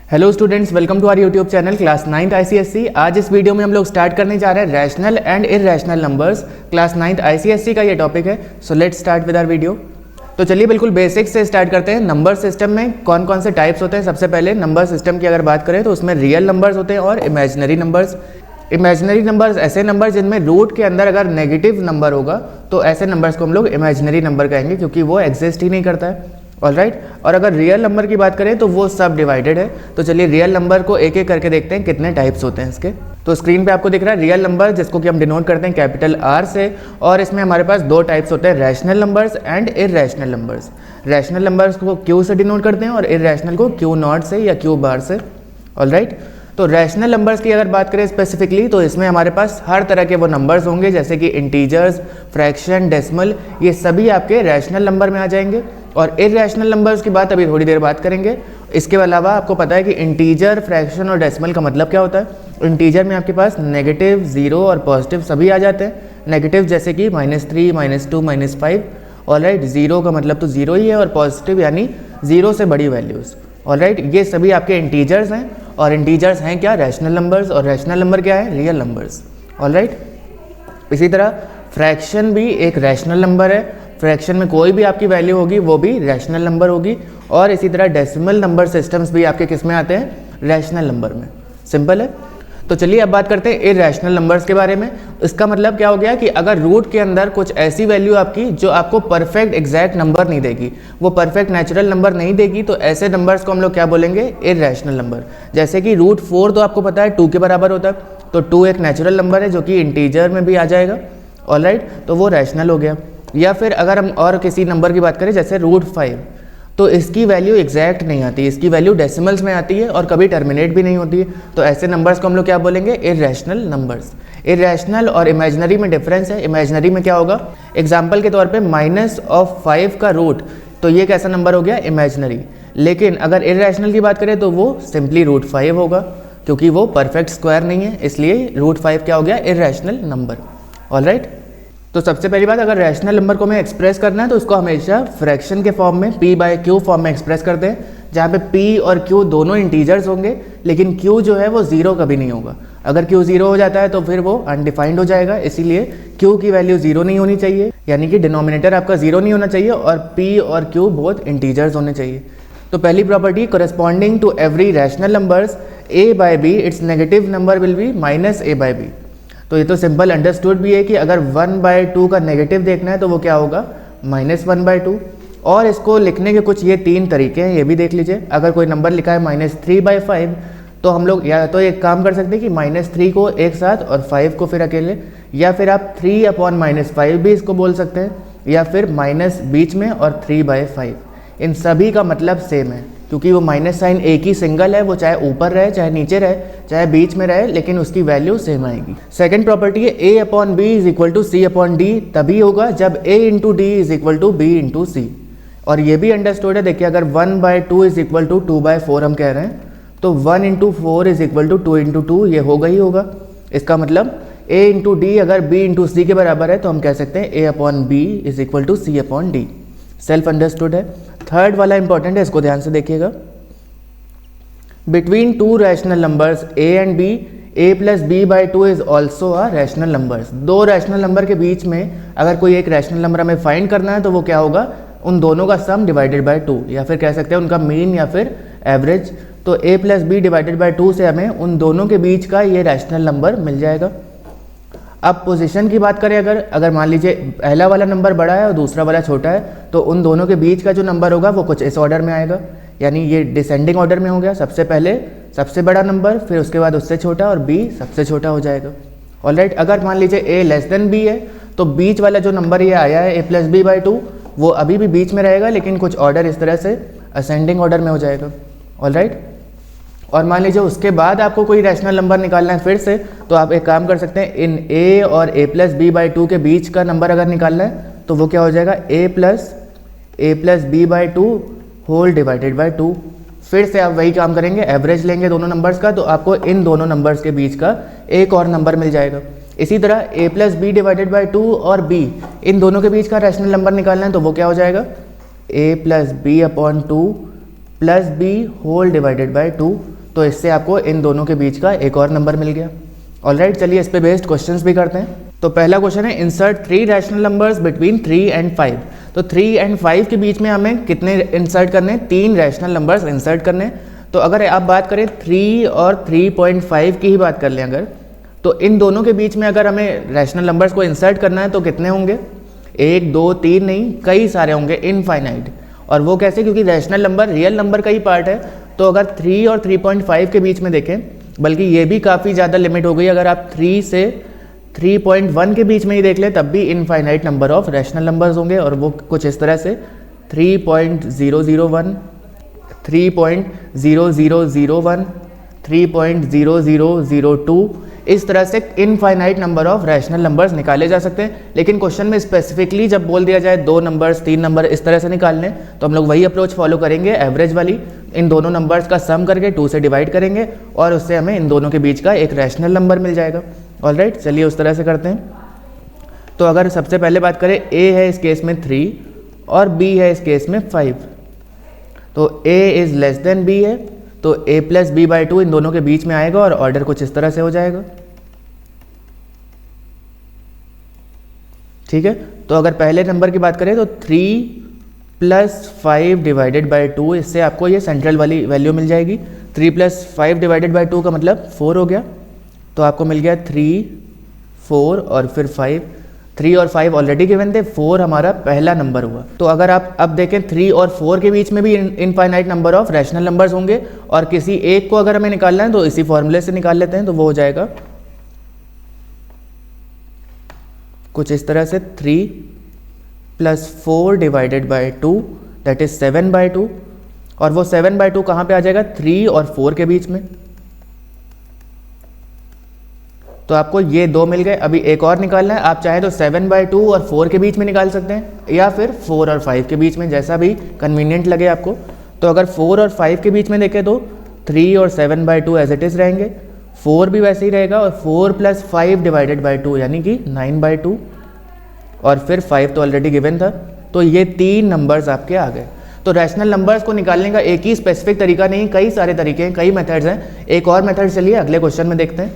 Hello students, welcome to our YouTube channel class 9th ICSE. आज इस video में हम लोग स्टार्ट करने जा रहे हैं rational and irrational numbers. Class 9th ICSE का ये टॉपिक है। So let's start with our video. तो चलिए बिल्कुल बेसिक्स से स्टार्ट करते हैं। नंबर सिस्टम में कौन कौन से टाइप्स होते हैं। सबसे पहले नंबर सिस्टम की अगर बात करें तो उसमें रियल नंबर्स होते हैं और इमेजिनरी नंबर्स। इमेजिनरी नंबर्स ऐसे नंबर जिनमें रूट के अंदर अगर नेगेटिव नंबर होगा तो ऐसे नंबर्स को हम लोग इमेजिनरी नंबर कहेंगे, क्योंकि वो एग्जिस्ट ही नहीं करता है। ऑलराइट, और अगर रियल नंबर की बात करें तो वो सब डिवाइडेड है। तो चलिए रियल नंबर को एक एक करके देखते हैं कितने टाइप्स होते हैं इसके। तो स्क्रीन पे आपको दिख रहा है रियल नंबर, जिसको कि हम डिनोट करते हैं कैपिटल आर से। और इसमें हमारे पास दो टाइप्स होते हैं, rational numbers and irrational numbers. Rational numbers को क्यू से डिनोट करते हैं और इरैशनल को क्यू नॉट से या क्यू बार से। ऑलराइट, तो रैशनल नंबर्स की अगर बात करें स्पेसिफिकली तो इसमें हमारे पास हर तरह के वो नंबर्स होंगे, जैसे कि इंटीजर्स, फ्रैक्शन, डेसिमल, ये सभी आपके रैशनल नंबर में आ जाएंगे। और इरैशनल नंबर्स की बात अभी थोड़ी देर बात करेंगे। इसके अलावा आपको पता है कि इंटीजर, फ्रैक्शन और डेसिमल का मतलब क्या होता है। इंटीजर में आपके पास नेगेटिव, ज़ीरो और पॉजिटिव सभी आ जाते हैं। नेगेटिव जैसे कि -3, -2, -5। ऑलराइट, ज़ीरो का मतलब तो ज़ीरो ही है और पॉजिटिव यानी ज़ीरो से बड़ी वैल्यूज़। ऑलराइट, ये सभी आपके इंटीजर्स हैं। और इंटीजर्स हैं क्या, रैशनल नंबर्स। और रैशनल नंबर क्या है, रियल नंबर्स। ऑलराइट, इसी तरह फ्रैक्शन भी एक रैशनल नंबर है। फ्रैक्शन में कोई भी आपकी वैल्यू होगी वो भी रैशनल नंबर होगी। और इसी तरह डेसिमल नंबर सिस्टम्स भी आपके किस में आते हैं, रैशनल नंबर में। सिंपल है। तो चलिए अब बात करते हैं इरैशनल नंबर्स के बारे में। इसका मतलब क्या हो गया कि अगर रूट के अंदर कुछ ऐसी वैल्यू आपकी जो आपको परफेक्ट एग्जैक्ट नंबर नहीं देगी, वो परफेक्ट नेचुरल नंबर नहीं देगी, तो ऐसे नंबर्स को हम लोग क्या बोलेंगे, इरैशनल नंबर। जैसे कि √4 तो आपको पता है 2 के बराबर होता है, तो 2 एक नेचुरल नंबर है जो कि इंटीजर में भी आ जाएगा। ऑलराइट, तो वो रैशनल हो गया। या फिर अगर हम और किसी नंबर की बात करें जैसे √5, तो इसकी वैल्यू एग्जैक्ट नहीं आती, इसकी वैल्यू डेसिमल्स में आती है और कभी टर्मिनेट भी नहीं होती है। तो ऐसे नंबर्स को हम लोग क्या बोलेंगे, इरैशनल नंबर्स। इरैशनल और इमेजिनरी में डिफरेंस है। इमेजिनरी में क्या होगा, एग्जाम्पल के तौर पे -5 का रूट, तो ये कैसा नंबर हो गया, इमेजिनरी। लेकिन अगर इरैशनल की बात करें तो वो सिंपली √5 होगा, क्योंकि वो परफेक्ट स्क्वायर नहीं है, इसलिए √5 क्या हो गया, इरैशनल नंबर। ऑलराइट, तो सबसे पहली बात, अगर रैशनल नंबर को हमें एक्सप्रेस करना है तो उसको हमेशा फ्रैक्शन के फॉर्म में p/q फॉर्म में एक्सप्रेस करते हैं, जहाँ पे p और q दोनों इंटीजर्स होंगे, लेकिन q जो है वो ज़ीरो कभी नहीं होगा। अगर q ज़ीरो हो जाता है तो फिर वो अनडिफाइंड हो जाएगा, इसीलिए q की वैल्यू ज़ीरो नहीं होनी चाहिए, यानी कि डिनोमिनेटर आपका ज़ीरो नहीं होना चाहिए और p और q बोथ इंटीजर्स होने चाहिए। तो पहली property, corresponding to every rational numbers a/b its negative number will be -a/b। तो ये तो सिंपल अंडरस्टूड भी है कि अगर 1/2 का नेगेटिव देखना है तो वो क्या होगा, -1/2। और इसको लिखने के कुछ ये 3 तरीके हैं, ये भी देख लीजिए। अगर कोई नंबर लिखा है -3/5, तो हम लोग या तो एक काम कर सकते हैं कि -3 को एक साथ और 5 को फिर अकेले, या फिर आप 3/-5 भी इसको बोल सकते हैं, या फिर माइनस बीच में और 3/5। इन सभी का मतलब सेम है, क्योंकि वो माइनस साइन एक ही सिंगल है, वो चाहे ऊपर रहे, चाहे नीचे रहे, चाहे बीच में रहे, लेकिन उसकी वैल्यू सेम आएगी। सेकंड प्रॉपर्टी है a/b = c/d तभी होगा जब a × d = b × c। और ये भी अंडरस्टूड है। देखिए, अगर 1/2 = 2/4 हम कह रहे हैं, तो 1 × 4 = 2 × 2 ये होगा ही होगा। इसका मतलब a × d अगर b × c के बराबर है तो हम कह सकते हैं a/b = c/d। सेल्फ अंडरस्टूड है। थर्ड वाला इंपॉर्टेंट है, इसको ध्यान से देखिएगा। Between 2 rational numbers a and b, a+b/2 is also a rational numbers. 2 rational number के बीच में अगर कोई एक रैशनल नंबर हमें फाइंड करना है तो वो क्या होगा, उन दोनों का सम डिवाइडेड बाय 2, या फिर कह सकते हैं उनका मीन या फिर एवरेज। तो a+b/2 से हमें उन दोनों के बीच का ये रैशनल नंबर मिल जाएगा। अब पोजीशन की बात करें, अगर मान लीजिए पहला वाला नंबर बड़ा है और दूसरा वाला छोटा है, तो उन दोनों के बीच का जो नंबर होगा वो कुछ इस ऑर्डर में आएगा, यानी ये डिसेंडिंग ऑर्डर में हो गया। सबसे पहले सबसे बड़ा नंबर, फिर उसके बाद उससे छोटा, और b सबसे छोटा हो जाएगा। ऑलराइट, अगर मान लीजिए a b है तो बीच वाला जो नंबर ये आया है a+b/2, वो अभी भी बीच में रहेगा, लेकिन कुछ ऑर्डर इस तरह से असेंडिंग ऑर्डर में हो जाएगा। ऑलराइट, और मान लीजिए उसके बाद आपको कोई रैशनल नंबर निकालना है फिर से, तो आप एक काम कर सकते हैं, इन a और a+b/2 के बीच का नंबर अगर निकालना है तो वो क्या हो जाएगा, a+b/2 होल डिवाइडेड बाय 2। फिर से आप वही काम करेंगे, एवरेज लेंगे दोनों नंबर्स का, तो आपको इन दोनों नंबर्स के बीच का एक और नंबर मिल जाएगा। इसी तरह a+b/2 और b, इन दोनों के बीच का रैशनल नंबर निकालना है तो वो क्या हो जाएगा, a+b/2 + b whole divided by 2। तो इससे आपको इन दोनों के बीच का एक और नंबर मिल गया। ऑलराइट, चलिए इस पे बेस्ड क्वेश्चंस भी करते हैं। तो पहला क्वेश्चन है insert 3 rational numbers between 3 and 5। तो 3 एंड 5 के बीच में हमें कितने इंसर्ट करने हैं? 3 रैशनल नंबर्स इंसर्ट करने हैं। तो अगर आप बात करें 3 और 3.5 की ही बात कर लें अगर, तो इन दोनों के बीच में अगर हमें रैशनल नंबर्स को इंसर्ट करना है तो कितने होंगे? 1 2 3 नहीं, कई सारे होंगे, इनफाइनाइट। और वो कैसे? क्योंकि रैशनल नंबर रियल नंबर का ही पार्ट है। तो अगर 3 और 3.5 के बीच में देखें, बल्कि ये भी काफ़ी ज़्यादा लिमिट हो गई, अगर आप 3 से 3.1 के बीच में ही देख लें तब भी infinite number of rational numbers होंगे। और वो कुछ इस तरह से 3.001, 3.0001, 3.0002, इस तरह से infinite number of rational numbers निकाले जा सकते हैं। लेकिन क्वेश्चन में स्पेसिफिकली जब बोल दिया जाए 2 नंबर्स 3 नंबर इस तरह से निकालने, तो हम लोग वही अप्रोच फॉलो करेंगे, एवरेज वाली। इन दोनों नंबर्स का सम करके 2 से डिवाइड करेंगे और उससे हमें इन दोनों के बीच का एक रैशनल नंबर मिल जाएगा। ऑलराइट, चलिए उस तरह से करते हैं। तो अगर सबसे पहले बात करें, ए है इस केस में 3 और बी है इस केस में 5, तो A is less than B है, तो a प्लस बी बाई 2 इन दोनों के बीच में आएगा और ऑर्डर कुछ इस तरह से हो जाएगा। ठीक है, तो अगर पहले नंबर की बात करें तो 3 प्लस 5 डिवाइडेड बाई 2, इससे आपको ये सेंट्रल वाली वैल्यू मिल जाएगी। 3 प्लस 5 डिवाइडेड बाई 2 का मतलब 4 हो गया, तो आपको मिल गया 3 4 और फिर 5। 3 और 5 ऑलरेडी गिवन थे, 4 हमारा पहला नंबर हुआ। तो अगर आप अब देखें 3 और 4 के बीच में भी infinite number of rational numbers होंगे, और किसी एक को अगर हमें निकालना है तो इसी फॉर्मूले से निकाल लेते हैं। तो वो हो जाएगा कुछ इस तरह से 3 plus 4 divided by 2 that is 7/2, और वो 7/2 कहाँ पे आ जाएगा? 3 और 4 के बीच में। तो आपको ये 2 मिल गए। अभी एक और निकालना है, आप चाहे तो 7/2 और 4 के बीच में निकाल सकते हैं, या फिर 4 और 5 के बीच में, जैसा भी कन्वीनियंट लगे आपको। तो अगर 4 और 5 के बीच में देखें तो 3 और 7/2 एज इट इज़ रहेंगे, 4 भी वैसे ही रहेगा, और 4 प्लस 5 डिवाइडेड बाई 2 यानी कि 9/2, और फिर 5 तो ऑलरेडी गिवन था। तो ये 3 नंबर्स आपके आ गए। तो रैशनल नंबर्स को निकालने का एक ही स्पेसिफिक तरीका नहीं, कई सारे तरीके हैं, कई मेथड्स हैं। एक और मेथड चलिए अगले क्वेश्चन में देखते हैं।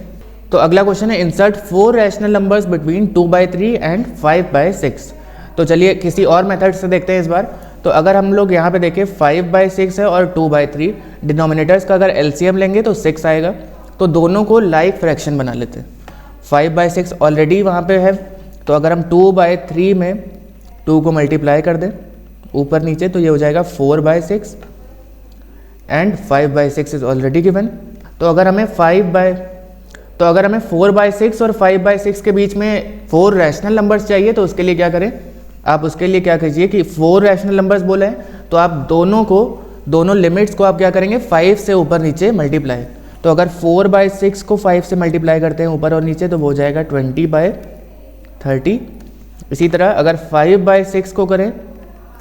तो अगला क्वेश्चन है insert 4 rational numbers between 2/3 and 5/6। तो चलिए किसी और मेथड से देखते हैं इस बार। तो अगर हम लोग यहाँ पे देखें 5/6 है और 2/3, डिनोमिनेटर्स का अगर एलसीएम लेंगे तो 6 आएगा। तो दोनों को लाइक फ्रैक्शन बना लेते हैं। 5/6 ऑलरेडी वहाँ पे है, तो अगर हम 2/3 में 2 को मल्टीप्लाई कर दें ऊपर नीचे, तो ये हो जाएगा 4/6 एंड 5/6 इज ऑलरेडी गिवन। तो अगर हमें 4/6 और 5/6 के बीच में 4 रैशनल नंबर्स चाहिए, तो उसके लिए क्या करें? आप उसके लिए क्या कीजिए कि 4 रैशनल नंबर्स बोले हैं, तो आप दोनों लिमिट्स को आप क्या करेंगे? 5 से ऊपर नीचे मल्टीप्लाई। तो अगर 4/6 को 5 से मल्टीप्लाई करते हैं ऊपर और नीचे, तो वो हो जाएगा 20/30। इसी तरह अगर 5/6 को करें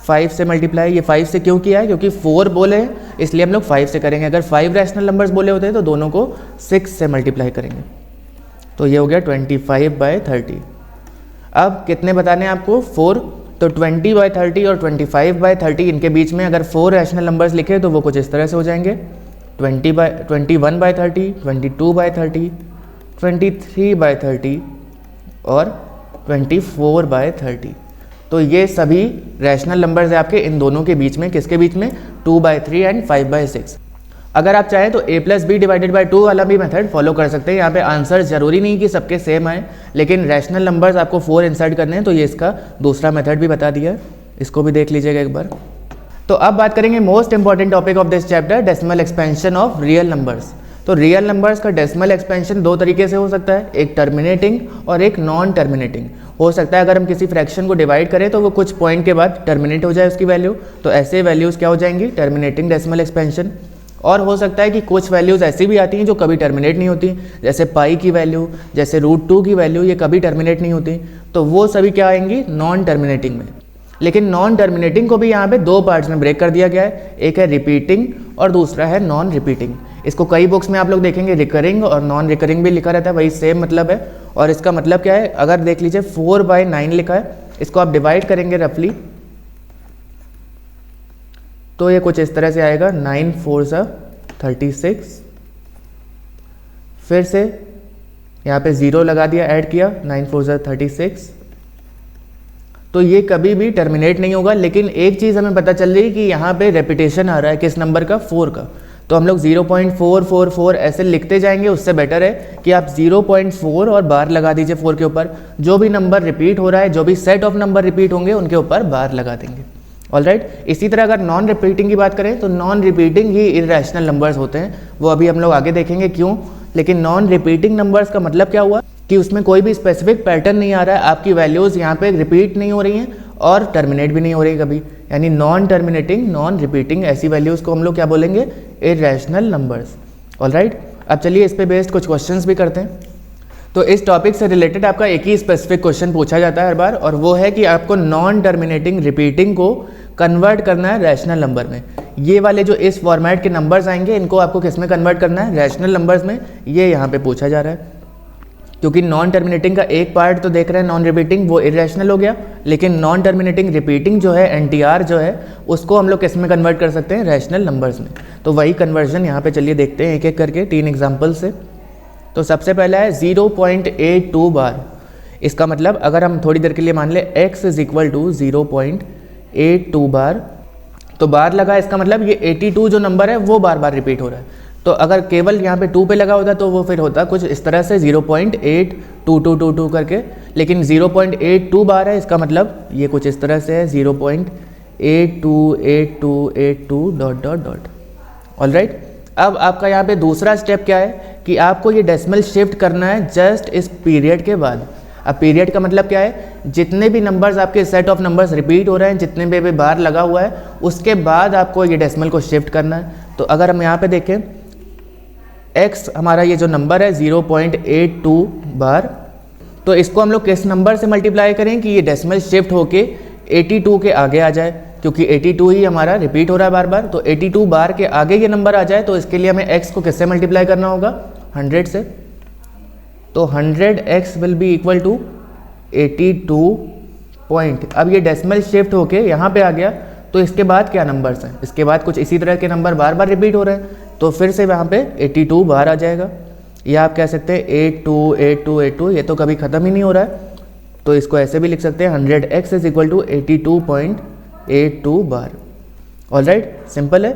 5 से मल्टीप्लाई, ये 5 से क्यों किया है? क्योंकि 4 बोले हैं इसलिए हम लोग 5 से करेंगे। अगर 5 रैशनल नंबर्स बोले होते हैं तो दोनों को 6 से मल्टीप्लाई करेंगे, तो ये हो गया 25/30। अब कितने बताने हैं आपको? 4। तो 20/30 और 25/30 इनके बीच में अगर 4 रैशनल नंबर्स लिखे तो वो कुछ इस तरह से हो जाएंगे 21/30, 22/30, 23/30 और 24/30। तो ये सभी रैशनल नंबर्स है आपके इन दोनों के बीच में। किसके बीच में? 2/3 एंड 5/6। अगर आप चाहें तो a plus B divided by 2 वाला भी मेथड फॉलो कर सकते हैं। यहाँ पे आंसर जरूरी नहीं कि सबके सेम आए, लेकिन रैशनल नंबर्स आपको 4 इंसर्ट करने हैं, तो ये इसका दूसरा मेथड भी बता दिया है, इसको भी देख लीजिएगा एक बार। तो अब बात करेंगे most important topic of this chapter, decimal expansion of real numbers. तो रियल नंबर्स का डेसिमल एक्सपेंशन 2 तरीके से हो सकता है, एक टर्मिनेटिंग और एक नॉन टर्मिनेटिंग। हो सकता है अगर हम किसी फ्रैक्शन को डिवाइड करें तो वो कुछ पॉइंट के बाद टर्मिनेट हो जाए उसकी वैल्यू, तो ऐसे वैल्यूज़ क्या हो जाएंगी? Terminating decimal expansion. और हो सकता है कि कुछ वैल्यूज़ ऐसी भी आती हैं जो कभी टर्मिनेट नहीं होती, जैसे पाई की वैल्यू, जैसे √2 की वैल्यू, ये कभी टर्मिनेट नहीं होती, तो वो सभी क्या आएंगी? नॉन टर्मिनेटिंग में। लेकिन नॉन टर्मिनेटिंग को भी यहाँ पे 2 पार्ट्स में ब्रेक कर दिया गया है, एक है रिपीटिंग और दूसरा है नॉन रिपीटिंग। इसको कई बुक्स में आप लोग देखेंगे रिकरिंग और नॉन रिकरिंग भी लिखा रहता है, वही सेम मतलब है। और इसका मतलब क्या है? अगर देख लीजिए 4/9 लिखा है, इसको आप डिवाइड करेंगे रफली तो ये कुछ इस तरह से आएगा 9 4 36 फिर से यहाँ पे 0 लगा दिया, ऐड किया, 9 4 ज़ा 36। तो ये कभी भी टर्मिनेट नहीं होगा। लेकिन एक चीज़ हमें पता चल रही है कि यहाँ पे रेपिटेशन आ रहा है किस नंबर का, 4 का। तो हम लोग 0.444 ऐसे लिखते जाएंगे। उससे बेटर है कि आप 0.4 और बार लगा दीजिए 4 के ऊपर। जो भी नंबर रिपीट हो रहा है, जो भी सेट ऑफ नंबर रिपीट होंगे, उनके ऊपर बार लगा देंगे। ऑलराइट। इसी तरह अगर नॉन रिपीटिंग की बात करें तो नॉन रिपीटिंग ही इर्रेशनल नंबर्स होते हैं। वो अभी हम लोग आगे देखेंगे क्यों। लेकिन नॉन रिपीटिंग नंबर्स का मतलब क्या हुआ कि उसमें कोई भी स्पेसिफिक पैटर्न नहीं आ रहा है, आपकी वैल्यूज़ यहाँ पे रिपीट नहीं हो रही हैं और टर्मिनेट भी नहीं हो रही कभी, यानी नॉन टर्मिनेटिंग, नॉन रिपीटिंग, ऐसी वैल्यूज़ को हम लोग क्या बोलेंगे, इर्रेशनल नंबर्स। ऑलराइट। अब चलिए इस पे बेस्ड कुछ क्वेश्चंस भी करते हैं। तो इस टॉपिक से रिलेटेड आपका एक ही स्पेसिफिक क्वेश्चन पूछा जाता है हर बार, और वो है कि आपको नॉन टर्मिनेटिंग रिपीटिंग को कन्वर्ट करना है रैशनल नंबर में। ये वाले जो इस फॉर्मेट के नंबर्स आएंगे, इनको आपको किस में कन्वर्ट करना है, रैशनल नंबर्स में। ये यहाँ पे पूछा जा रहा है क्योंकि नॉन टर्मिनेटिंग का एक पार्ट तो देख रहे हैं नॉन रिपीटिंग, वो इरेशनल हो गया। लेकिन नॉन टर्मिनेटिंग रिपीटिंग जो है, एनटीआर जो है, उसको हम लोग किस में कन्वर्ट कर सकते हैं, रैशनल नंबर्स में। तो वही कन्वर्जन यहाँ पे चलिए देखते हैं एक एक करके 3 एग्जाम्पल से। तो सबसे पहला है 0.82 बार। इसका मतलब अगर हम थोड़ी देर के लिए मान ले x इज इक्वल टू 0.82 बार, तो बार लगा, इसका मतलब ये 82 जो नंबर है वो बार बार रिपीट हो रहा है। तो अगर केवल यहाँ पे 2 पे लगा होता तो वो फिर होता कुछ इस तरह से 0.82222 करके। लेकिन 0.82 बार है, इसका मतलब ये कुछ इस तरह से है 0.828282 डॉट डॉट डॉट। ऑलराइट। अब आपका यहाँ पे दूसरा स्टेप क्या है कि आपको ये डेसिमल शिफ्ट करना है जस्ट इस पीरियड के बाद। अब पीरियड का मतलब क्या है, जितने भी नंबर्स आपके सेट ऑफ नंबर्स रिपीट हो रहे हैं, जितने भी बार लगा हुआ है, उसके बाद आपको ये डेसिमल को शिफ्ट करना है। तो अगर हम यहाँ पे देखें, x हमारा ये जो नंबर है 0.82 बार, तो इसको हम लोग किस नंबर से मल्टीप्लाई करें कि ये डेसिमल शिफ्ट होके 82 के आगे आ जाए, क्योंकि 82 ही हमारा रिपीट हो रहा है बार बार। तो 82 बार के आगे ये नंबर आ जाए, तो इसके लिए हमें x को किससे मल्टीप्लाई करना होगा, 100 से। तो 100x will be equal to 82 point. अब ये डेसिमल शिफ्ट होके यहाँ पे आ गया, तो इसके बाद क्या नंबर्स हैं, इसके बाद कुछ इसी तरह के नंबर बार बार रिपीट हो रहे हैं, तो फिर से वहाँ पे 82 बार आ जाएगा। या आप कह सकते हैं 828282, ये तो कभी ख़त्म ही नहीं हो रहा है, तो इसको ऐसे भी लिख सकते हैं 100x is equal to 82.82 bar. Alright, simple है।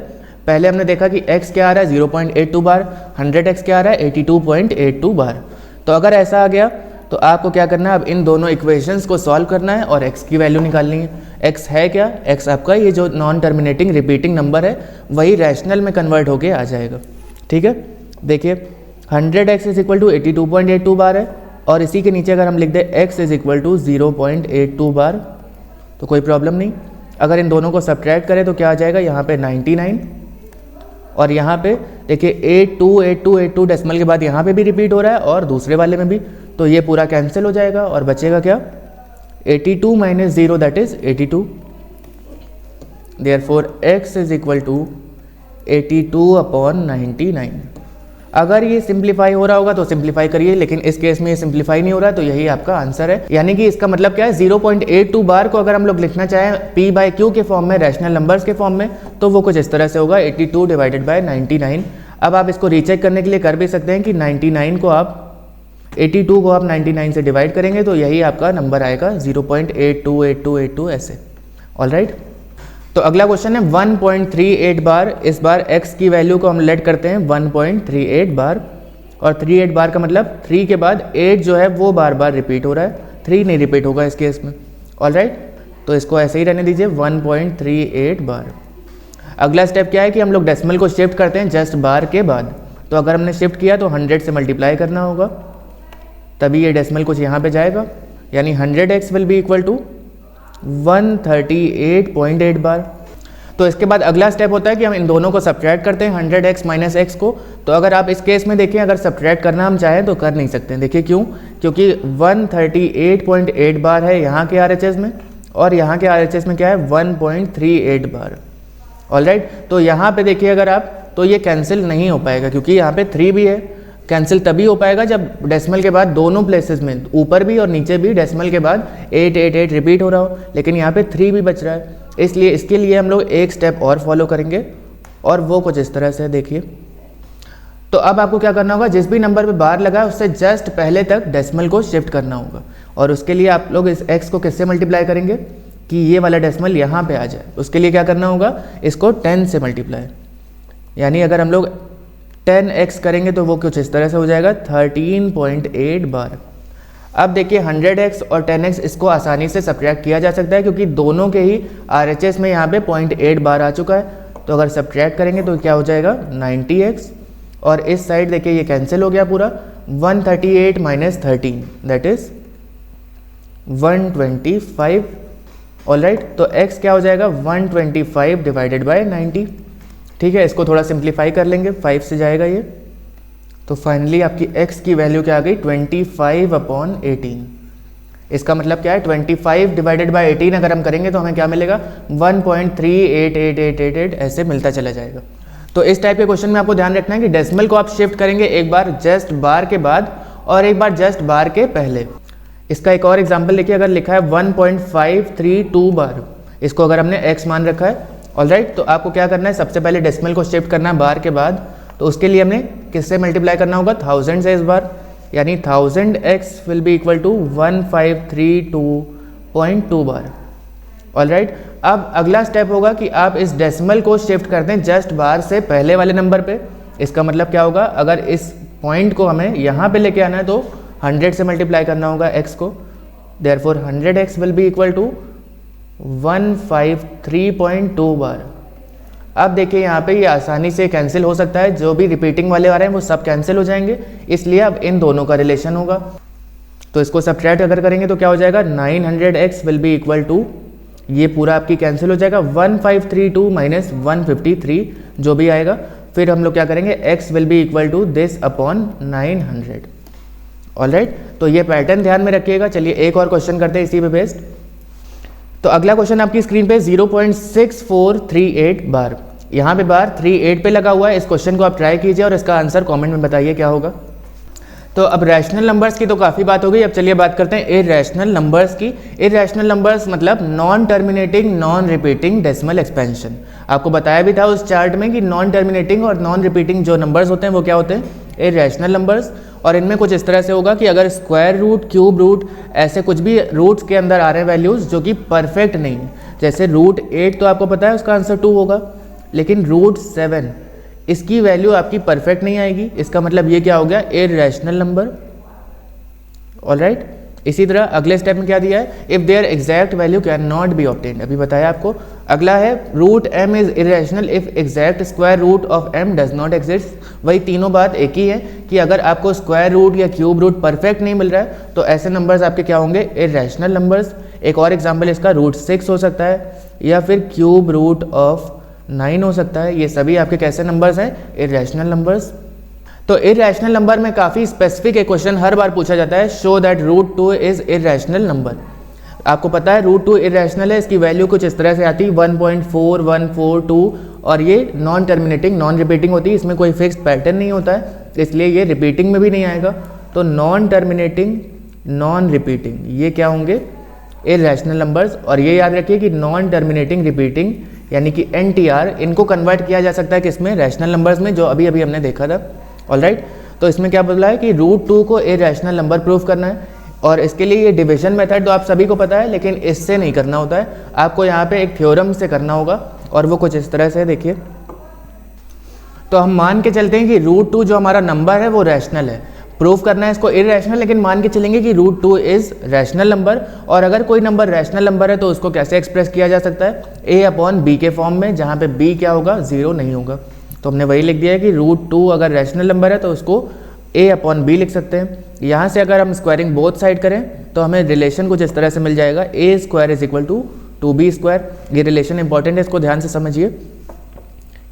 पहले हमने देखा कि x क्या आ रहा है 0.82 बार, 100x क्या आ रहा है 82.82 बार। तो अगर ऐसा आ गया तो आपको क्या करना है, अब इन दोनों इक्वेशंस को सॉल्व करना है और x की वैल्यू निकालनी है। x है क्या, x आपका ये जो नॉन टर्मिनेटिंग रिपीटिंग नंबर है वही रैशनल में कन्वर्ट होके आ जाएगा। ठीक है, देखिए 100x इज इक्वल टू 82.82 बार है, और इसी के नीचे अगर हम लिख दें x इज इक्वल टू 0.82 बार, तो कोई प्रॉब्लम नहीं। अगर इन दोनों को सब्ट्रैक्ट करें तो क्या आ जाएगा, यहाँ पे 99, और यहाँ पे देखिए 828282 डेसिमल के बाद यहाँ पे भी रिपीट हो रहा है और दूसरे वाले में भी, तो ये पूरा कैंसिल हो जाएगा और बचेगा क्या, 82 minus 0 that is 82। Therefore x is equal to 82/99। अगर ये सिंप्लीफाई हो रहा होगा तो सिंप्लीफाई करिए, लेकिन इस केस में ये सिंप्लीफाई नहीं हो रहा, तो यही आपका आंसर है। यानी कि इसका मतलब क्या है, 0.82 बार को अगर हम लोग लिखना चाहें p/q के फॉर्म में, रैशनल नंबर्स के फॉर्म में, तो वो कुछ इस तरह से होगा 82 डिवाइडेड बाय 99। अब आप इसको रीचेक करने के लिए कर भी सकते हैं कि 82 को आप 99 से डिवाइड करेंगे तो यही आपका नंबर आएगा 0.828282 ऐसे। ऑलराइट। तो अगला क्वेश्चन है 1.38 बार। इस बार x की वैल्यू को हम लेट करते हैं 1.38 बार, और 38 बार का मतलब 3 के बाद 8 जो है वो बार बार रिपीट हो रहा है, 3 नहीं रिपीट होगा इस केस में। ऑलराइट, तो इसको ऐसे ही रहने दीजिए 1.38 बार। अगला स्टेप क्या है कि हम लोग डेसिमल को शिफ्ट करते हैं जस्ट बार के बाद। तो अगर हमने शिफ्ट किया तो 100 से मल्टीप्लाई करना होगा, तभी ये डेसिमल कुछ यहाँ पे जाएगा, यानी 100x will be equal to 138.8 bar. तो इसके बाद अगला स्टेप होता है कि हम इन दोनों को सब्ट्रैक्ट करते हैं 100x माइनस x को। तो अगर आप इस केस में देखें, अगर सब्ट्रैक्ट करना हम चाहें तो कर नहीं सकते हैं। देखिए क्यों, क्योंकि 138.8 बार है यहाँ के RHS में, और यहाँ के RHS में क्या है 1.38 बार। ऑलराइट, तो यहाँ पे देखिए अगर आप, तो ये कैंसिल नहीं हो पाएगा, क्योंकि यहाँ पे 3 भी है। कैंसिल तभी हो पाएगा जब डेसिमल के बाद दोनों प्लेसेस में, ऊपर भी और नीचे भी, डेसिमल के बाद 888 रिपीट हो रहा हो, लेकिन यहाँ पे 3 भी बच रहा है। इसलिए इसके लिए हम लोग एक स्टेप और फॉलो करेंगे, और वो कुछ इस तरह से देखिए। तो अब आपको क्या करना होगा, जिस भी नंबर पे बार लगा है उससे जस्ट पहले तक डेसिमल को शिफ्ट करना होगा। और उसके लिए आप लोग इस x को किससे मल्टीप्लाई करेंगे कि ये वाला डेसिमल यहाँ पे आ जाए। उसके लिए क्या करना होगा, इसको 10 से मल्टीप्लाई, यानी अगर हम लोग 10x करेंगे तो वो कुछ इस तरह से हो जाएगा 13.8 बार। अब देखिए 100x और 10x इसको आसानी से सब्ट्रैक्ट किया जा सकता है क्योंकि दोनों के ही RHS में यहाँ पे 0.8 बार आ चुका है। तो अगर सब्ट्रैक्ट करेंगे तो क्या हो जाएगा 90x, और इस साइड देखिए ये कैंसिल हो गया पूरा, 138 माइनस 13 दैट इज 125। ऑलराइट, तो x क्या हो जाएगा 125 डिवाइडेड बाय 90। ठीक है, इसको थोड़ा सिंप्लीफाई कर लेंगे, 5 से जाएगा ये, तो फाइनली आपकी x की वैल्यू क्या आ गई 25/18। इसका मतलब क्या है 25 डिवाइडेड बाय 18 अगर हम करेंगे तो हमें क्या मिलेगा 1.388888 ऐसे मिलता चला जाएगा। तो इस टाइप के क्वेश्चन में आपको ध्यान रखना है कि डेसिमल को आप शिफ्ट करेंगे एक बार जस्ट बार के बाद और एक बार जस्ट बार के पहले। इसका एक और एग्जांपल देखिए, अगर लिखा है 1.532 बार, इसको अगर हमने x मान रखा है, ऑलराइट, तो आपको क्या करना है सबसे पहले डेसिमल को शिफ्ट करना है बार के बाद। तो उसके लिए हमने किससे मल्टीप्लाई करना होगा 1000 से इस बार, यानी 1000x will be equal to 1532.2 bar. Alright, अब अगला स्टेप होगा कि आप इस डेसिमल को शिफ्ट कर दें जस्ट बार से पहले वाले नंबर पे। इसका मतलब क्या होगा, अगर इस पॉइंट को हमें यहाँ पे लेके आना है तो 100 से मल्टीप्लाई करना होगा x को, therefore 100x will be equal to 153.2 bar. अब देखिए यहाँ पे ये आसानी से कैंसिल हो सकता है, जो भी रिपीटिंग वाले आ रहे हैं वो सब कैंसिल हो जाएंगे, इसलिए अब इन दोनों का रिलेशन होगा। तो इसको सब्ट्रैक्ट अगर करेंगे तो क्या हो जाएगा 900x will be equal to, ये पूरा आपकी कैंसिल हो जाएगा 1532 माइनस 153 जो भी आएगा, फिर हम लोग क्या करेंगे x will be equal to this upon 900। Alright, तो ये पैटर्न ध्यान में रखिएगा। चलिए एक और क्वेश्चन करते हैं इसी पे बेस्ड। तो अगला क्वेश्चन आपकी स्क्रीन पे 0.6438 बार, यहाँ पे बार 38 पे लगा हुआ है। इस क्वेश्चन को आप ट्राई कीजिए और इसका आंसर कमेंट में बताइए क्या होगा। तो अब रैशनल नंबर्स की तो काफ़ी बात हो गई, अब चलिए बात करते हैं इरैशनल नंबर्स की। इरैशनल नंबर्स मतलब non terminating non repeating decimal expansion. आपको बताया भी था उस चार्ट में कि नॉन टर्मिनेटिंग और नॉन रिपीटिंग जो नंबर्स होते हैं वो क्या होते हैं, इरैशनल नंबर्स। और इनमें कुछ इस तरह से होगा कि अगर स्क्वायर रूट, क्यूब रूट, ऐसे कुछ भी रूट्स के अंदर आ रहे हैं वैल्यूज़ जो कि परफेक्ट नहीं है, जैसे √8 तो आपको पता है उसका आंसर 2 होगा, लेकिन √7 इसकी वैल्यू आपकी परफेक्ट नहीं आएगी। इसका मतलब ये क्या हो गया, इरैशनल नंबर। ऑलराइट, इसी तरह अगले स्टेप में क्या दिया है, if there exact value can not be obtained, अभी बताया आपको। अगला है √m is irrational if exact square root of m does not exist. वही तीनों बात एक ही है कि अगर आपको स्क्वायर रूट या क्यूब रूट परफेक्ट नहीं मिल रहा है तो ऐसे नंबर्स आपके क्या होंगे, इरैशनल नंबर्स। एक और एग्जाम्पल इसका √6 हो सकता है या फिर क्यूब रूट ऑफ 9 हो सकता है। ये सभी आपके कैसे नंबर्स हैं, इरैशनल नंबर्स। तो इरैशनल नंबर में काफ़ी स्पेसिफिक एक क्वेश्चन हर बार पूछा जाता है, show that √2 is irrational number. आपको पता है √2 इरैशनल है, इसकी वैल्यू कुछ इस तरह से आती है 1.4142, और ये नॉन टर्मिनेटिंग नॉन रिपीटिंग होती है, इसमें कोई फिक्स्ड पैटर्न नहीं होता है, इसलिए ये रिपीटिंग में भी नहीं आएगा। तो नॉन टर्मिनेटिंग नॉन रिपीटिंग ये क्या होंगे, इरैशनल नंबर्स। और ये याद रखिए कि नॉन टर्मिनेटिंग रिपीटिंग यानी कि NTR, इनको कन्वर्ट किया जा सकता है किसमें, रैशनल नंबर्स में, जो अभी अभी हमने देखा था। ऑलराइट, तो इसमें क्या बोला है कि √2 को इरैशनल नंबर प्रूफ करना है, और इसके लिए ये डिवीजन मेथड तो आप सभी को पता है, लेकिन इससे नहीं करना होता है, आपको यहाँ पे एक थ्योरम से करना होगा, और वो कुछ इस तरह से देखिए। तो हम मान के चलते हैं कि √2 जो हमारा नंबर है वो रैशनल है, प्रूफ करना है इसको इरैशनल, लेकिन मान के चलेंगे कि √2 इज रैशनल नंबर। और अगर कोई नंबर रैशनल नंबर है तो उसको कैसे एक्सप्रेस किया जा सकता है, a/b के फॉर्म में, जहाँ पे b क्या होगा, 0 नहीं होगा। तो हमने वही लिख दिया है कि √2 अगर रैशनल नंबर है तो उसको a/b लिख सकते हैं। यहाँ से अगर हम स्क्वायरिंग बोथ साइड करें तो हमें रिलेशन कुछ इस तरह से मिल जाएगा, a² = 2b²। ये रिलेशन इंपॉर्टेंट है, इसको ध्यान से समझिए।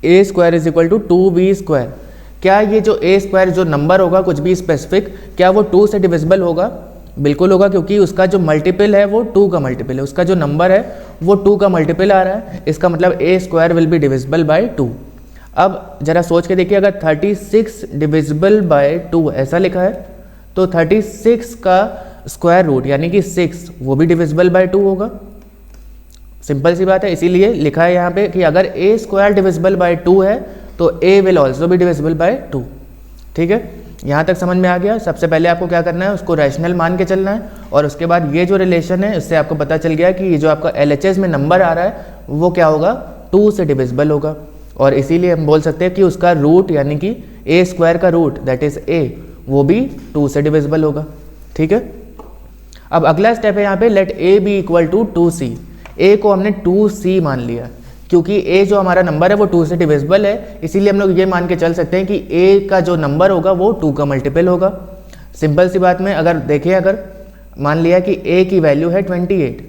a² = 2b²। क्या ये जो a² जो नंबर होगा कुछ भी स्पेसिफिक, क्या वो 2 से डिविजिबल होगा? बिल्कुल होगा, क्योंकि उसका जो मल्टीपल है वो 2 का मल्टीपल है, उसका जो नंबर है वो 2 का मल्टीपल आ रहा है। इसका मतलब a² will be divisible by 2। अब जरा सोच के देखिए, अगर 36 डिविजिबल बाय 2 ऐसा लिखा है तो 36 का स्क्वायर रूट यानी कि 6 वो भी डिविजिबल बाय 2 होगा। सिंपल सी बात है, इसीलिए लिखा है यहाँ पे कि अगर a² डिविजिबल बाय 2 है तो a will also be divisible by 2। ठीक है, यहाँ तक समझ में आ गया। सबसे पहले आपको क्या करना है, उसको रैशनल मान के चलना है, और उसके बाद ये जो रिलेशन है इससे आपको पता चल गया कि ये जो आपका LHS में नंबर आ रहा है वो क्या होगा, 2 से डिविजिबल होगा, और इसीलिए हम बोल सकते हैं कि उसका रूट यानी कि a स्क्वायर का रूट दैट इज a वो भी 2 से डिविजिबल होगा। ठीक है, अब अगला स्टेप है यहाँ पे let a B equal to 2c। a को हमने 2c मान लिया क्योंकि a जो हमारा नंबर है वो 2 से डिविजिबल है, इसीलिए हम लोग ये मान के चल सकते हैं कि a का जो नंबर होगा वो 2 का मल्टीपल होगा। सिंपल सी बात में अगर देखें, अगर मान लिया कि a की वैल्यू है 28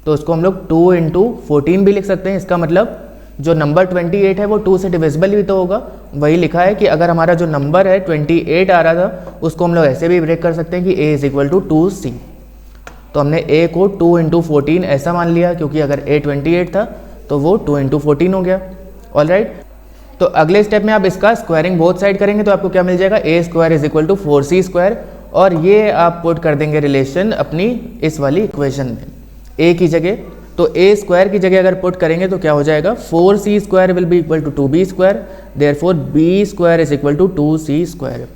तो उसको हम लोग 2 इंटू 14 भी लिख सकते हैं। इसका मतलब जो नंबर 28 है वो 2 से डिविजिबल भी तो होगा। वही लिखा है कि अगर हमारा जो नंबर है 28 आ रहा था उसको हम लोग ऐसे भी ब्रेक कर सकते हैं कि a is equal to 2c। तो हमने a को 2 इंटू 14 ऐसा मान लिया क्योंकि अगर a 28 था तो वो 2 इंटू 14 हो गया। ऑलराइट, तो अगले स्टेप में आप इसका स्क्वायरिंग बोथ साइड करेंगे तो आपको क्या मिल जाएगा, a square is equal to 4c square, और ये आप पुट कर देंगे रिलेशन अपनी इस वाली इक्वेशन में a की जगह। तो a स्क्वायर की जगह अगर पुट करेंगे तो क्या हो जाएगा, 4c square will be equal to 2b square, therefore b square is equal to 2c square.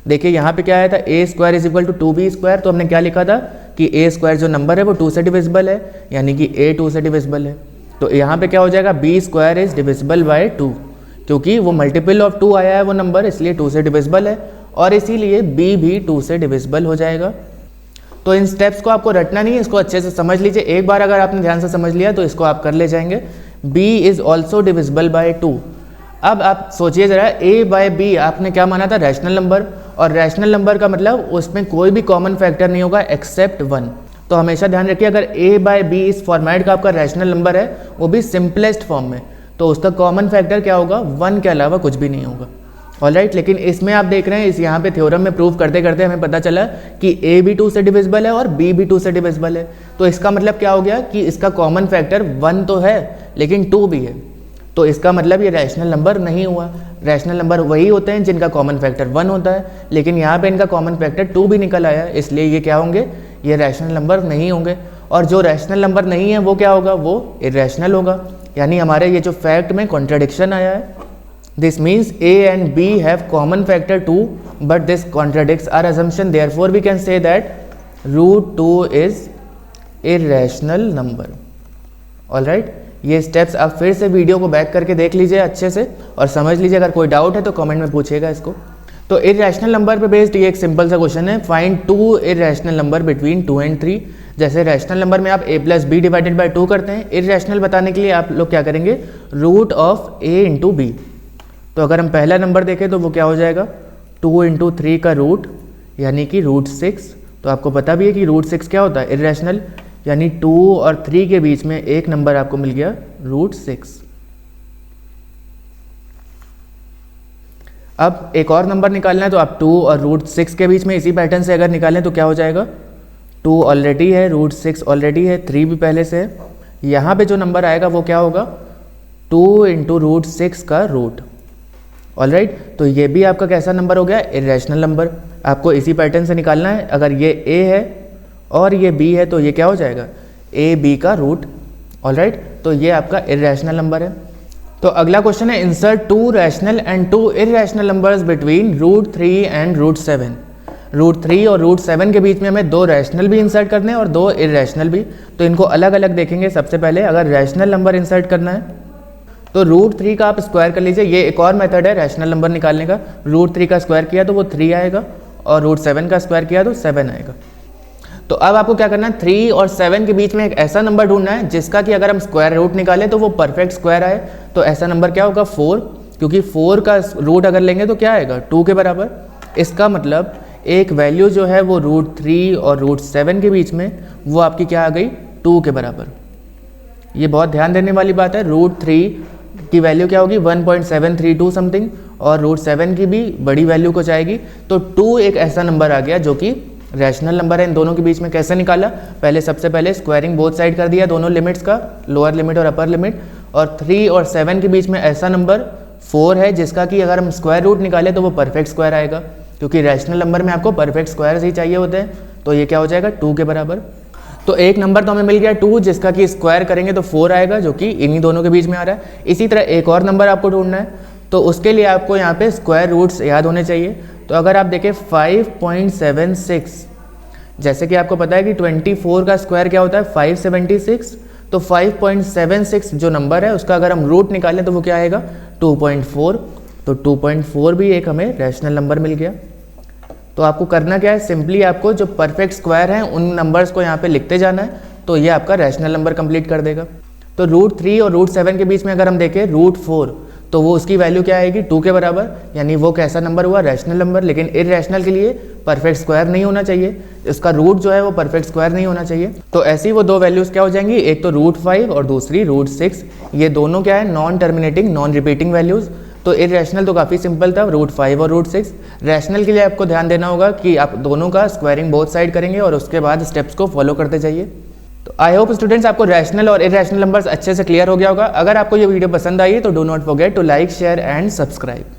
देखिए यहाँ पे क्या आया था, a square is equal to 2b square, तो हमने क्या लिखा था कि a स्क्वायर जो नंबर है वो 2 से डिविजिबल है, यानी कि a 2 से डिविजिबल है। तो यहाँ पे क्या हो जाएगा, b square is divisible by 2, क्योंकि वो मल्टीपल ऑफ 2 आया है वो नंबर, इसलिए 2 से डिविजिबल है, और इसीलिए b भी 2 से डिविजिबल हो जाएगा। तो इन स्टेप्स को आपको रटना नहीं है, इसको अच्छे से समझ लीजिए। एक बार अगर आपने ध्यान से समझ लिया तो इसको आप कर ले जाएंगे। b is also divisible by 2। अब आप सोचिए जरा, a बाय b आपने क्या माना था, रैशनल नंबर, और रैशनल नंबर का मतलब उसमें कोई भी कॉमन फैक्टर नहीं होगा एक्सेप्ट 1। तो हमेशा ध्यान रखिए, अगर a बाय b इस फॉर्मेट का आपका रैशनल नंबर है वो भी सिंपलेस्ट फॉर्म में, तो उसका कॉमन फैक्टर क्या होगा, 1 के अलावा कुछ भी नहीं होगा। ऑलराइट, लेकिन इसमें आप देख रहे हैं इस यहाँ पे थ्योरम में प्रूव करते करते हमें पता चला कि a भी 2 से डिविजिबल है और b भी 2 से डिविजिबल है। तो इसका मतलब क्या हो गया कि इसका कॉमन फैक्टर 1 तो है लेकिन 2 भी है, तो इसका मतलब ये रैशनल नंबर नहीं हुआ। रैशनल नंबर वही होते हैं जिनका कॉमन फैक्टर 1 होता है, लेकिन यहाँ पे इनका कॉमन फैक्टर 2 भी निकल आया, इसलिए ये क्या होंगे, ये रैशनल नंबर नहीं होंगे। और जो रैशनल नंबर नहीं है वो क्या होगा, वो इरैशनल होगा। यानी हमारे ये जो फैक्ट में कॉन्ट्रडिक्शन आया है, this means a and b have common factor 2 but this contradicts our assumption, therefore we can say that root 2 is irrational number। Alright, ये स्टेप्स आप फिर से वीडियो को बैक करके देख लीजिए अच्छे से और समझ लीजिए। अगर कोई डाउट है तो कमेंट में पूछिएगा इसको। तो इरैशनल नंबर पे बेस्ड ये एक सिंपल सा क्वेश्चन है, find 2 irrational number between 2 and 3। जैसे रैशनल नंबर में आप a plus B divided by 2 करते हैं, इरैशनल बताने के लिए आप लोग क्या करेंगे, root of a into B. तो अगर हम पहला नंबर देखें तो वो क्या हो जाएगा, 2 इंटू 3 का रूट यानी कि रूट 6। तो आपको पता भी है कि रूट 6 क्या होता है, इरैशनल, यानी 2 और 3 के बीच में एक नंबर आपको मिल गया रूट 6। अब एक और नंबर निकालना है तो आप 2 और रूट 6 के बीच में इसी पैटर्न से अगर निकालें तो क्या हो जाएगा, 2 ऑलरेडी है, रूट 6 ऑलरेडी है, 3 भी पहले से है। यहाँ पे जो नंबर आएगा वो क्या होगा, 2 इंटू रूट 6 का रूट। ऑलराइट, तो ये भी आपका कैसा नंबर हो गया, इरैशनल नंबर। आपको इसी पैटर्न से निकालना है। अगर ये a है और ये b है तो ये क्या हो जाएगा, a b का रूट। ऑलराइट, तो ये आपका इरैशनल नंबर है। तो अगला क्वेश्चन है, insert 2 rational and 2 irrational numbers between root 3 and root 7। Root 3 और रूट 7 के बीच में हमें 2 रैशनल भी इंसर्ट करने हैं और 2 इरैशनल भी। तो इनको अलग अलग देखेंगे। सबसे पहले अगर रैशनल नंबर इंसर्ट करना है तो रूट 3 का आप स्क्वायर कर लीजिए। ये एक और मेथड है रैशनल नंबर निकालने का। रूट 3 का स्क्वायर किया तो वो 3 आएगा, और रूट 7 का स्क्वायर किया तो 7 आएगा। तो अब आपको क्या करना है, 3 और 7 के बीच में एक ऐसा नंबर ढूंढना है जिसका कि अगर हम स्क्वायर रूट निकालें तो वो परफेक्ट स्क्वायर आए। तो ऐसा नंबर क्या होगा, 4, क्योंकि 4 का रूट अगर लेंगे तो क्या आएगा, 2 के बराबर। इसका मतलब एक वैल्यू जो है वो रूट 3 और रूट 7 के बीच में वो आपकी क्या आ गई, 2 के बराबर। ये बहुत ध्यान देने वाली बात है। रूट 3 की वैल्यू क्या होगी, 1.732 समथिंग, और रूट 7 की भी बड़ी वैल्यू को जाएगी। तो 2 एक ऐसा नंबर आ गया जो कि रैशनल नंबर है। इन दोनों के बीच में कैसे निकाला, पहले सबसे पहले स्क्वायरिंग बोथ साइड कर दिया दोनों लिमिट्स का, लोअर लिमिट और अपर लिमिट। और 3 और 7 के बीच में ऐसा नंबर 4 है जिसका कि अगर हम स्क्वायर रूट निकालें तो वो परफेक्ट स्क्वायर आएगा, क्योंकि रैशनल नंबर में आपको परफेक्ट स्क्वायर्स ही चाहिए होते हैं। तो ये क्या हो जाएगा, 2 के बराबर। तो एक नंबर तो हमें मिल गया 2 जिसका कि स्क्वायर करेंगे तो 4 आएगा, जो कि इन्हीं दोनों के बीच में आ रहा है। इसी तरह एक और नंबर आपको ढूंढना है। तो उसके लिए आपको यहाँ पे स्क्वायर रूट्स याद होने चाहिए। तो अगर आप देखें 5.76, जैसे कि आपको पता है कि 24 का स्क्वायर क्या होता है 576, तो 5.76 जो नंबर है उसका अगर हम रूट निकालें तो वो क्या आएगा 2.4। तो 2.4 भी एक हमें रैशनल नंबर मिल गया। तो आपको करना क्या है, सिंपली आपको जो परफेक्ट स्क्वायर हैं उन नंबर्स को यहाँ पे लिखते जाना है, तो ये आपका रैशनल नंबर कंप्लीट कर देगा। तो √3 और √7 के बीच में अगर हम देखें √4, तो वो उसकी वैल्यू क्या आएगी 2 के बराबर, यानी वो कैसा नंबर हुआ रैशनल नंबर। लेकिन इरैशनल के लिए परफेक्ट स्क्वायर नहीं होना चाहिए, इसका रूट जो है वो परफेक्ट स्क्वायर नहीं होना चाहिए। तो ऐसी वो दो वैल्यूज़ क्या हो जाएंगी, एक तो √5 और दूसरी √6। ये दोनों क्या है non terminating non repeating values. तो इरैशनल तो काफ़ी सिंपल था, √5 और √6। रैशनल के लिए आपको ध्यान देना होगा कि आप दोनों का स्क्वायरिंग बोथ साइड करेंगे और उसके बाद स्टेप्स को फॉलो करते जाइए। तो आई होप स्टूडेंट्स आपको रैशनल और इरैशनल नंबर्स अच्छे से क्लियर हो गया होगा। अगर आपको ये वीडियो पसंद आई तो do not forget to like share and subscribe.